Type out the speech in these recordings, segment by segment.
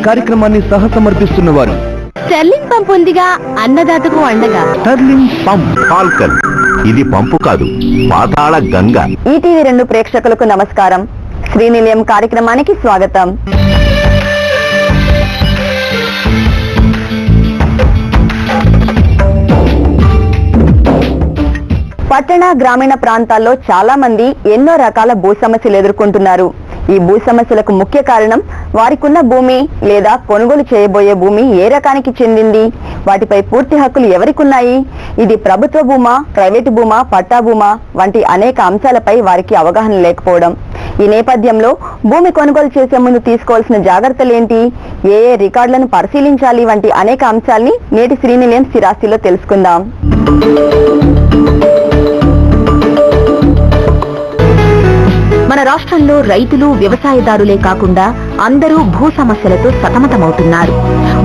కార్యక్రమాన్ని సహసమర్పిస్తున్న వారు sterling pump ఉందిగా, అన్నదాతకు అండగా. Sterling pump. ఫాల్కన్, ఇది పంపు కాదు, పాతాళ గంగ. ఈటీవీ 2 ప్రేక్షకులకు నమస్కారం. శ్రీనిలయం కార్యక్రమానికి స్వాగతం. పట్టణ గ్రామీణ ప్రాంతాల్లో చాలా మంది ఎన్నో రకాల భూ సమస్యలు ఎదుర్కొంటున్నారు. ఈ భూ సమస్యలకు ముఖ్య కారణం వారికున్న భూమి లేదా కొనుగోలు చేయబోయే భూమి ఏ రకానికి చెందింది, వాటిపై పూర్తి హక్కులు ఎవరికున్నాయి, ఇది ప్రభుత్వ భూమా, ప్రైవేటు భూమా, పట్టా భూమా వంటి అనేక అంశాలపై వారికి అవగాహన లేకపోవడం. ఈ నేపథ్యంలో భూమి కొనుగోలు చేసే ముందు తీసుకోవాల్సిన జాగ్రత్తలేంటి, ఏ రికార్డులను పరిశీలించాలి వంటి అనేక అంశాల్ని నేటి శ్రీనిలయం స్థిరాస్తిలో తెలుసుకుందాం. మన రాష్ట్రంలో రైతులు, వ్యవసాయదారులే కాకుండా అందరూ భూ సమస్యలతో సతమతమవుతున్నారు.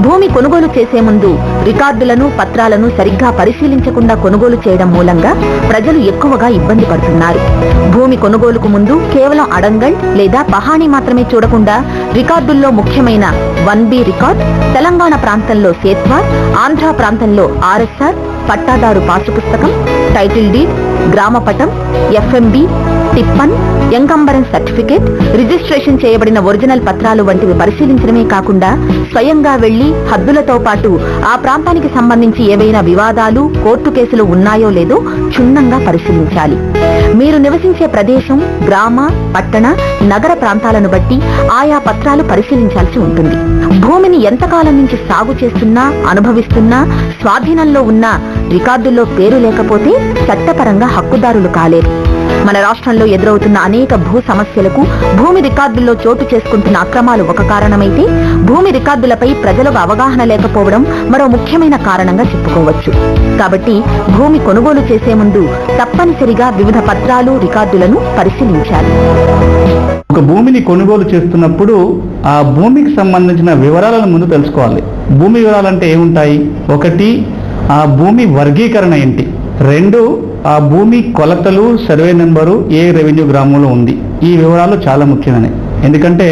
భూమి కొనుగోలు చేసే ముందు రికార్డులను, పత్రాలను సరిగ్గా పరిశీలించకుండా కొనుగోలు చేయడం మూలంగా ప్రజలు ఎక్కువగా ఇబ్బంది పడుతున్నారు. భూమి కొనుగోలుకు ముందు కేవలం అడంగల్ లేదా పహాణీ మాత్రమే చూడకుండా రికార్డుల్లో ముఖ్యమైన 1B రికార్డ్, తెలంగాణ ప్రాంతంలో సేత్వార్, ఆంధ్ర ప్రాంతంలో RSR, పట్టాదారు పాసు పుస్తకం, టైటిల్ డీడ్, గ్రామపటం, FMB, టిప్పన్, ఎంకంబరెన్స్ సర్టిఫికేట్, రిజిస్ట్రేషన్ చేయబడిన ఒరిజినల్ పత్రాలు వంటివి పరిశీలించడమే కాకుండా స్వయంగా వెళ్లి హద్దులతో పాటు ఆ ప్రాంతానికి సంబంధించి ఏవైనా వివాదాలు, కోర్టు కేసులు ఉన్నాయో లేదో క్షుణ్ణంగా పరిశీలించాలి. మీరు నివసించే ప్రదేశం, గ్రామ, పట్టణ, నగర ప్రాంతాలను బట్టి ఆయా పత్రాలు పరిశీలించాల్సి ఉంటుంది. భూమిని ఎంతకాలం నుంచి సాగు చేస్తున్నా, అనుభవిస్తున్నా, స్వాధీనంలో ఉన్నా రికార్డుల్లో పేరు లేకపోతే చట్టపరంగా హక్కుదారులు కాలేరు. మన రాష్ట్రంలో ఎదురవుతున్న అనేక భూ సమస్యలకు భూమి రికార్డుల్లో చోటు చేసుకుంటున్న అక్రమాలు ఒక కారణమైతే, భూమి రికార్డులపై ప్రజలకు అవగాహన లేకపోవడం మరో ముఖ్యమైన కారణంగా చెప్పుకోవచ్చు. కాబట్టి భూమి కొనుగోలు చేసే ముందు తప్పనిసరిగా వివిధ పత్రాలు, రికార్డులను పరిశీలించాలి. ఒక భూమిని కొనుగోలు చేస్తున్నప్పుడు ఆ భూమికి సంబంధించిన వివరాలను ముందు తెలుసుకోవాలి. భూమి వివరాలంటే ఏముంటాయి? 1, ఆ భూమి వర్గీకరణ ఏంటి? 2, ఆ భూమి కొలతలు, సర్వే నెంబరు, ఏ రెవెన్యూ గ్రామంలో ఉంది. ఈ వివరాలు చాలా ముఖ్యమైనవి. ఎందుకంటే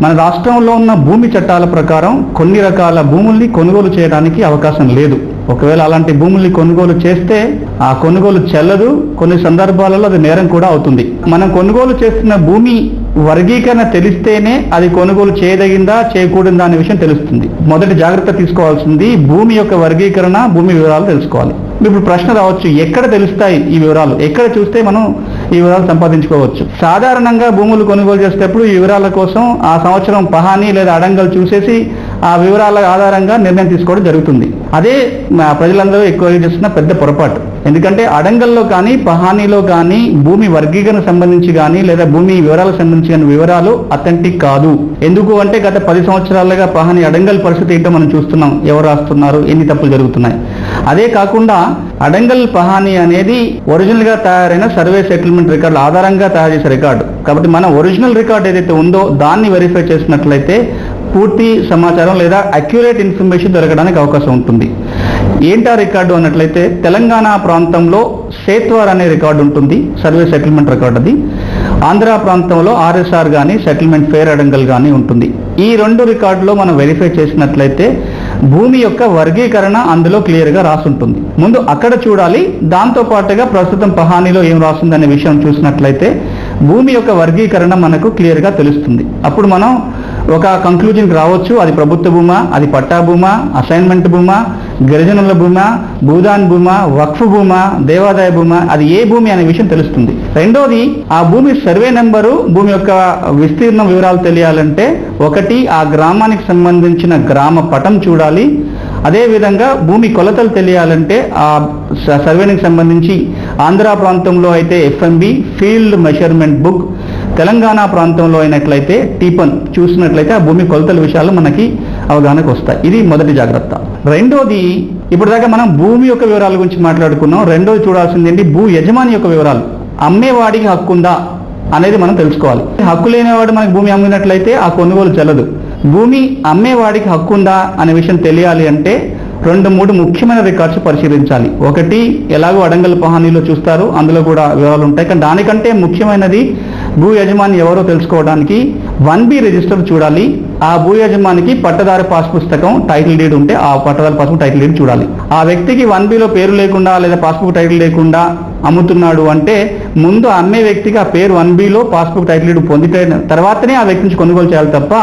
మన రాష్ట్రంలో ఉన్న భూమి చట్టాల ప్రకారం కొన్ని రకాల భూముల్ని కొనుగోలు చేయడానికి అవకాశం లేదు. ఒకవేళ అలాంటి భూముల్ని కొనుగోలు చేస్తే ఆ కొనుగోలు చెల్లదు. కొన్ని సందర్భాలలో అది నేరం కూడా అవుతుంది. మనం కొనుగోలు చేస్తున్న భూమి వర్గీకరణ తెలిస్తేనే అది కొనుగోలు చేయదగిందా, చేయకూడదా అనే విషయం తెలుస్తుంది. మొదటి జాగ్రత్త తీసుకోవాల్సింది భూమి యొక్క వర్గీకరణ, భూమి వివరాలు తెలుసుకోవాలి. ఇప్పుడు ప్రశ్న రావచ్చు, ఎక్కడ తెలుస్తాయి ఈ వివరాలు? ఎక్కడ చూస్తే మనం ఈ వివరాలు సంపాదించుకోవచ్చు? సాధారణంగా భూములు కొనుగోలు చేసేటప్పుడు ఈ వివరాల కోసం ఆ సంవత్సరం పహానీ లేదా అడంగల్ చూసేసి ఆ వివరాల ఆధారంగా నిర్ణయం తీసుకోవడం జరుగుతుంది. అదే ప్రజలందరూ ఎక్కువగా చేస్తున్న పెద్ద పొరపాటు. ఎందుకంటే అడంగల్లో కానీ, పహానీలో కానీ భూమి వర్గీకరణ సంబంధించి కానీ లేదా భూమి వివరాలకు సంబంధించిన వివరాలు అథెంటిక్ కాదు. ఎందుకు అంటే గత 10 సంవత్సరాలుగా పహానీ, అడంగల్ పరిస్థితి ఏంటో మనం చూస్తున్నాం. ఎవరు రాస్తున్నారు, ఎన్ని తప్పులు జరుగుతున్నాయి. అదే కాకుండా అడంగల్, పహానీ అనేది ఒరిజినల్ గా తయారైన సర్వే సెటిల్మెంట్ రికార్డు ఆధారంగా తయారు చేసే రికార్డు. కాబట్టి మనం ఒరిజినల్ రికార్డు ఏదైతే ఉందో దాన్ని వెరిఫై చేసినట్లయితే పూర్తి సమాచారం లేదా అక్యురేట్ ఇన్ఫర్మేషన్ దొరకడానికి అవకాశం ఉంటుంది. ఏంటా రికార్డు అన్నట్లయితే తెలంగాణ ప్రాంతంలో సేత్వార్ అనే రికార్డు ఉంటుంది, సర్వే సెటిల్మెంట్ రికార్డు. అది ఆంధ్ర ప్రాంతంలో RSR కానీ, సెటిల్మెంట్ ఫేర్ అడంగల్ కానీ ఉంటుంది. ఈ 2 రికార్డులో మనం వెరిఫై చేసినట్లయితే భూమి యొక్క వర్గీకరణ అందులో క్లియర్గా రాసుంటుంది. ముందు అక్కడ చూడాలి. దాంతో పాటుగా ప్రస్తుతం పహానీలో ఏం రాస్తుంది అనే విషయం చూసినట్లయితే భూమి యొక్క వర్గీకరణ మనకు క్లియర్గా తెలుస్తుంది. అప్పుడు మనం ఒక కంక్లూజన్కి రావచ్చు. అది ప్రభుత్వ భూమా, అది పట్టా భూమా, అసైన్మెంట్ భూమా, గిరిజనుల భూమా, భూదాన్ భూమా, వక్ఫ్ భూమా, దేవాదాయ భూమా, అది ఏ భూమి అనే విషయం తెలుస్తుంది. రెండోది, ఆ భూమి సర్వే నెంబరు, భూమి యొక్క విస్తీర్ణం వివరాలు తెలియాలంటే 1, ఆ గ్రామానికి సంబంధించిన గ్రామ పటం చూడాలి. అదేవిధంగా భూమి కొలతలు తెలియాలంటే ఆ సర్వేనికి సంబంధించి ఆంధ్ర ప్రాంతంలో అయితే FMB, field measurement book, Telangana ప్రాంతంలో అయినట్లయితే టిపన్ చూసినట్లయితే ఆ భూమి కొలతల విషయాలు మనకి అవగాహనకు వస్తాయి. ఇది మొదటి జాగ్రత్త. రెండోది, ఇప్పుడు దాకా మనం భూమి యొక్క వివరాల గురించి మాట్లాడుకున్నాం. రెండోది చూడాల్సింది ఏంటి? భూ యజమాని యొక్క వివరాలు. అమ్మేవాడికి హక్కు ఉందా అనేది మనం తెలుసుకోవాలి. హక్కు లేనివాడు మనకి భూమి అమ్మినట్లయితే ఆ కొనుగోలు చెల్లదు. భూమి అమ్మేవాడికి హక్కు ఉందా అనే విషయం తెలియాలి అంటే 2-3 ముఖ్యమైన రికార్డ్స్ పరిశీలించాలి. 1, ఎలాగో అడంగల్ పహానీలో చూస్తారు, అందులో కూడా వివరాలు ఉంటాయి. కానీ దానికంటే ముఖ్యమైనది భూ యజమాని ఎవరో తెలుసుకోవడానికి 1B రిజిస్టర్ చూడాలి. ఆ భూ యజమానికి పట్టదారు పాస్ పుస్తకం టైటిల్ డీడ్ ఉంటే ఆ పట్టదారు పాస్ టైటిల్ డీడ్ చూడాలి. ఆ వ్యక్తికి 1Bలో పేరు లేకుండా లేదా పాస్బుక్ టైటిల్ లేకుండా అమ్ముతున్నాడు అంటే ముందు అమ్మే వ్యక్తికి ఆ పేరు 1Bలో పాస్బుక్ టైటిల్ డీడ్ పొందితే తర్వాతనే ఆ వ్యక్తి నుంచి కొనుగోలు చేయాలి తప్ప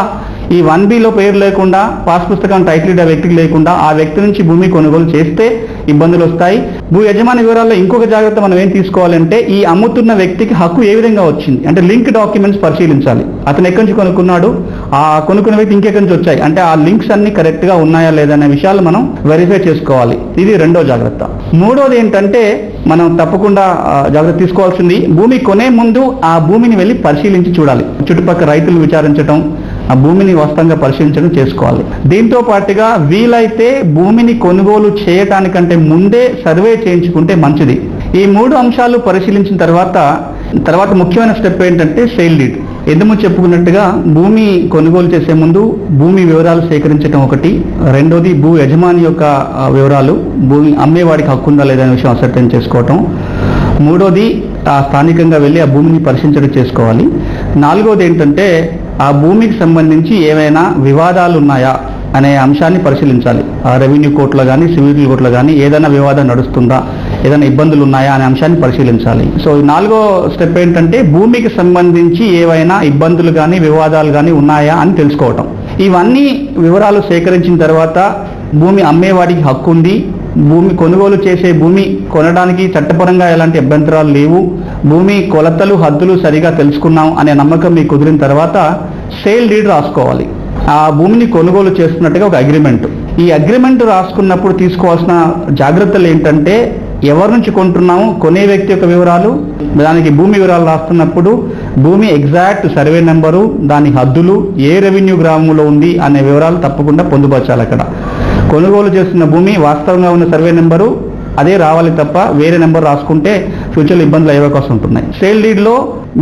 ఈ 1Bలో పేరు లేకుండా పాస్ పుస్తకం టైటిల్ డీడ్ ఆ వ్యక్తికి లేకుండా ఆ వ్యక్తి నుంచి భూమి కొనుగోలు చేస్తే ఇబ్బందులు వస్తాయి. భూ యజమాని వివరాల్లో ఇంకొక జాగ్రత్త మనం ఏం తీసుకోవాలంటే ఈ అమ్ముతున్న వ్యక్తికి హక్కు ఏ విధంగా వచ్చింది అంటే లింక్ డాక్యుమెంట్స్ పరిశీలించాలి. అతను ఎక్కడి నుంచి కొనుక్కున్నాడు, ఆ కొనుక్కున్న వ్యక్తి ఇంకెక్కడి నుంచి వచ్చాయి అంటే ఆ లింక్స్ అన్ని కరెక్ట్ గా ఉన్నాయా లేదా అనే విషయాలు మనం వెరిఫై చేసుకోవాలి. ఇది రెండో జాగ్రత్త. మూడోది ఏంటంటే మనం తప్పకుండా జాగ్రత్త తీసుకోవాల్సింది భూమి కొనే ముందు ఆ భూమిని వెళ్ళి పరిశీలించి చూడాలి. చుట్టుపక్కల రైతులు విచారించడం, ఆ భూమిని వాస్తవంగా పరిశీలించడం చేసుకోవాలి. దీంతో పాటుగా వీలైతే భూమిని కొనుగోలు చేయటానికంటే ముందే సర్వే చేయించుకుంటే మంచిది. ఈ 3 అంశాలు పరిశీలించిన తర్వాత ముఖ్యమైన స్టెప్ ఏంటంటే సేల్ డీడ్. ఎందుకు చెప్పుకున్నట్టుగా భూమి కొనుగోలు చేసే ముందు భూమి వివరాలు సేకరించడం ఒకటి, రెండోది భూ యజమాని యొక్క వివరాలు, భూమి అమ్మేవాడికి హక్కు ఉందా లేదా అనే విషయం అసర్టైన్ చేసుకోవటం, మూడోది ఆ స్థానికంగా వెళ్ళి ఆ భూమిని పరిశీలించడం చేసుకోవాలి. నాలుగోది ఏంటంటే ఆ భూమికి సంబంధించి ఏమైనా వివాదాలు ఉన్నాయా అనే అంశాన్ని పరిశీలించాలి. ఆ రెవెన్యూ కోర్టులో కానీ సివిల్ కోర్టులో కానీ ఏదైనా వివాదం నడుస్తుందా, ఏదైనా ఇబ్బందులు ఉన్నాయా అనే అంశాన్ని పరిశీలించాలి. సో 4వ స్టెప్ ఏంటంటే భూమికి సంబంధించి ఏవైనా ఇబ్బందులు కానీ వివాదాలు కానీ ఉన్నాయా అని తెలుసుకోవటం. ఇవన్నీ వివరాలు సేకరించిన తర్వాత భూమి అమ్మేవాడికి హక్కు ఉంది, భూమి కొనుగోలు చేసే భూమి కొనడానికి చట్టపరంగా ఎలాంటి అభ్యంతరాలు లేవు, భూమి కొలతలు హద్దులు సరిగా తెలుసుకున్నాం అనే నమ్మకం మీకు కుదిరిన తర్వాత సేల్ డీడ్ రాసుకోవాలి. ఆ భూమిని కొనుగోలు చేస్తున్నట్టుగా ఒక అగ్రిమెంట్. ఈ అగ్రిమెంట్ రాసుకున్నప్పుడు తీసుకోవాల్సిన జాగ్రత్తలు ఏంటంటే ఎవరి నుంచి కొంటున్నాము, కొనే వ్యక్తి యొక్క వివరాలు, దానికి భూమి వివరాలు రాస్తున్నప్పుడు భూమి ఎగ్జాక్ట్ సర్వే నెంబరు, దాని హద్దులు, ఏ రెవెన్యూ గ్రామంలో ఉంది అనే వివరాలు తప్పకుండా పొందుపరచాలి. అక్కడ కొనుగోలు చేస్తున్న భూమి వాస్తవంగా ఉన్న సర్వే నెంబరు అదే రావాలి తప్ప వేరే నెంబర్ రాసుకుంటే ఫ్యూచర్లో ఇబ్బందులు అయ్యే అవకాశం ఉంటున్నాయి. సేల్ డీడ్లో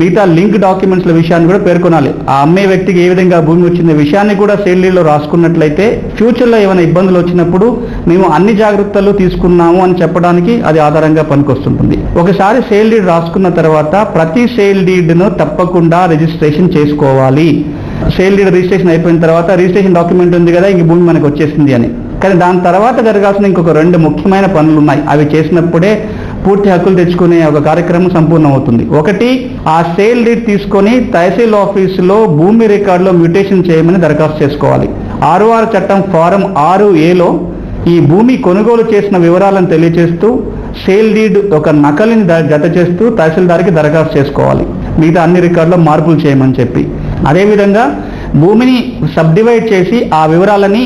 మిగతా లింక్ డాక్యుమెంట్స్ల విషయాన్ని కూడా పేర్కొనాలి. ఆ అమ్మే వ్యక్తికి ఏ విధంగా భూమి వచ్చిన విషయాన్ని కూడా సేల్ డీడ్లో రాసుకున్నట్లయితే ఫ్యూచర్లో ఏమైనా ఇబ్బందులు వచ్చినప్పుడు మేము అన్ని జాగ్రత్తలు తీసుకున్నాము అని చెప్పడానికి అది ఆధారంగా పనికొస్తుంటుంది. ఒకసారి సేల్ డీడ్ రాసుకున్న తర్వాత ప్రతి సేల్ డీడ్ను తప్పకుండా రిజిస్ట్రేషన్ చేసుకోవాలి. సేల్ డీడ్ రిజిస్ట్రేషన్ అయిపోయిన తర్వాత రిజిస్ట్రేషన్ డాక్యుమెంట్ ఉంది కదా ఇంక భూమి మనకు వచ్చేసింది అని. కానీ దాని తర్వాత జరగాల్సిన ఇంకొక 2 ముఖ్యమైన పనులు ఉన్నాయి. అవి చేసినప్పుడే పూర్తి హక్కులు తెచ్చుకునే ఒక కార్యక్రమం సంపూర్ణం అవుతుంది. ఒకటి, ఆ సేల్ డీడ్ తీసుకొని తహసీల్ ఆఫీసులో భూమి రికార్డులో మ్యూటేషన్ చేయమని దరఖాస్తు చేసుకోవాలి. 6R చట్టం ఫారం 6A ఈ భూమి కొనుగోలు చేసిన వివరాలను తెలియజేస్తూ సేల్ డీడ్ ఒక నకలిని జత చేస్తూ తహసీల్దార్కి దరఖాస్తు చేసుకోవాలి. మిగతా అన్ని రికార్డులో మార్పులు చేయమని చెప్పి. అదేవిధంగా భూమిని సబ్ డివైడ్ చేసి ఆ వివరాలని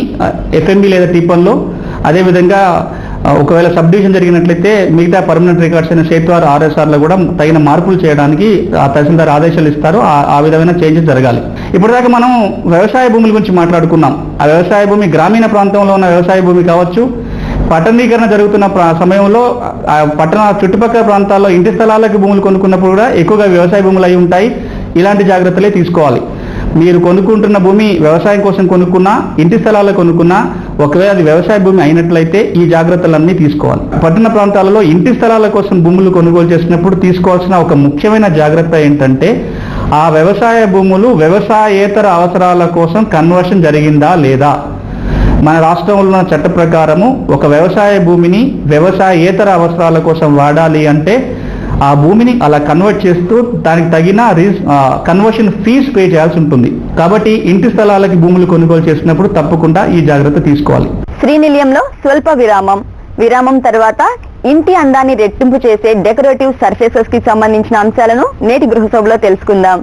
FMB లేదా టీపన్లో, అదేవిధంగా ఒకవేళ సబ్ డివిజన్ జరిగినట్లయితే మిగతా పర్మనెంట్ రికార్డ్స్ అయిన సేత్వార్ RSRలో కూడా తగిన మార్పులు చేయడానికి ఆ తహసీల్దార్ ఆదేశాలు ఇస్తారు. ఆ విధమైన చేంజెస్ జరగాలి. ఇప్పటిదాకా మనం వ్యవసాయ భూముల గురించి మాట్లాడుకున్నాం. ఆ వ్యవసాయ భూమి గ్రామీణ ప్రాంతంలో ఉన్న వ్యవసాయ భూమి కావచ్చు, పట్టణీకరణ జరుగుతున్న సమయంలో పట్టణ చుట్టుపక్కల ప్రాంతాల్లో ఇంటి స్థలాలకు భూములు కొనుక్కున్నప్పుడు కూడా ఎక్కువగా వ్యవసాయ భూములు అయి ఉంటాయి. ఇలాంటి జాగ్రత్తలే తీసుకోవాలి. మీరు కొనుక్కుంటున్న భూమి వ్యవసాయం కోసం కొనుక్కున్నా, ఇంటి స్థలాల్లో కొనుక్కున్నా, ఒకవేళ అది వ్యవసాయ భూమి అయినట్లయితే ఈ జాగ్రత్తలన్నీ తీసుకోవాలి. పట్టణ ప్రాంతాలలో ఇంటి స్థలాల కోసం భూములు కొనుగోలు చేసినప్పుడు తీసుకోవాల్సిన ఒక ముఖ్యమైన జాగ్రత్త ఏంటంటే ఆ వ్యవసాయ భూములు వ్యవసాయేతర అవసరాల కోసం కన్వర్షన్ జరిగిందా లేదా. మన రాష్ట్రంలో ఉన్న చట్ట ప్రకారము ఒక వ్యవసాయ భూమిని వ్యవసాయేతర అవసరాల కోసం వాడాలి అంటే ఆ భూమిని అలా కన్వర్ట్ చేస్తూ దానికి తగిన కన్వర్షన్ ఫీజు పే చేయాల్సి ఉంటుంది. కాబట్టి ఇంటి స్థలాలకి భూములు కొనుగోలు చేసినప్పుడు తప్పకుండా ఈ జాగ్రత్త తీసుకోవాలి. శ్రీనిలయంలో స్వల్ప విరామం తర్వాత ఇంటి అందాన్ని రెట్టింపు చేసే డెకరేటివ్ సర్ఫేసెస్ కి సంబంధించిన అంశాలను నేటి గృహసభలో తెలుసుకుందాం.